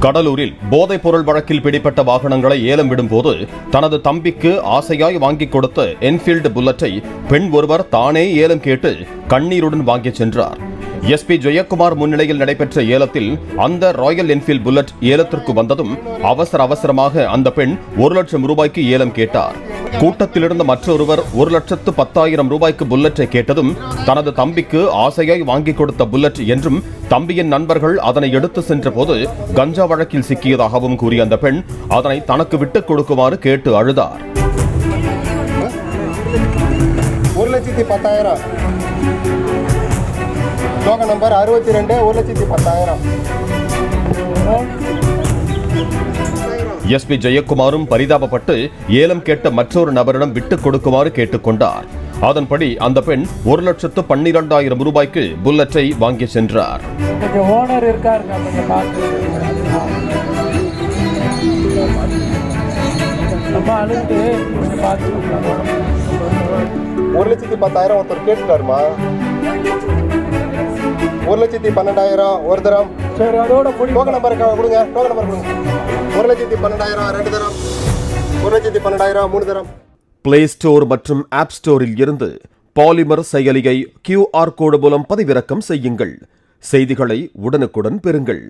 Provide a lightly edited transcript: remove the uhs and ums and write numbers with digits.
கடலூரில் போதைப் பொருள் வழக்கில் பிடிப்பட்ட வாகனங்களை ஏலம் விடும்போது தனது தம்பிக்கு ஆசையாய் வாங்கிக் கொடுத்த என்ஃபீல்டு புல்லட்டை பெண் ஒருவர் தானே ஏலம் கேட்டு கண்ணீருடன் வாங்கிச் சென்றார். எஸ்பி ஜெயக்குமார் முன்னிலையில் நடைபெற்ற ஏலத்தில் அந்த ராயல் என்ஃபீல்டு புல்லட் ஏலத்திற்கு வந்ததும் அவசரமாக அந்த பெண் 1 லட்சம் ரூபாய்க்கு ஏலம் கேட்டார். கூட்டத்திலிருந்த மற்றொருவர் 1,10,000 ரூபாய்க்கு புல்லட்டை கேட்டதும் தனது தம்பிக்கு ஆசையாய் வாங்கிக் கொடுத்த புல்லட் என்றும் தம்பியின் நண்பர்கள் அதனை எடுத்து சென்ற போது கஞ்சா வழக்கில் சிக்கியதாகவும் கூறிய அந்த பெண் அதனை தனக்கு விட்டுக் கொடுக்குமாறு கேட்டு அழுதார். 1,10,000 டோக்கன் நம்பர் 62 1,10,000. எஸ்பி ஜெயக்குமாரும் பரிதாபப்பட்டு ஏலம் கேட்ட மற்றொரு நபரிடம் விட்டுக் கொடுக்குமாறு கேட்டுக்கொண்டார். அதன்படி அந்த பெண் 1,12,000 ரூபாய்க்கு புல்லட்டை வாங்கி சென்றார். ஓனர் இருக்காரு, 1,10,000 ஒருத்தர் கேட்டுட்டாருமா. 1,12,000 ஒரு தரம். சரி, அதோட டோக்கன் நம்பர் கொடுங்க. டோக்கன் நம்பர் கொடுங்க. 1,12,000 2 தரம். 1,12,000 3 தரம். பிளே ஸ்டோர் மற்றும் ஆப் ஸ்டோரில் இருந்து பாலிமர் செயலியை QR கோடு மூலம் பதிவிறக்கம் செய்யுங்கள். செய்திகளை உடனுக்குடன் பெறுங்கள்.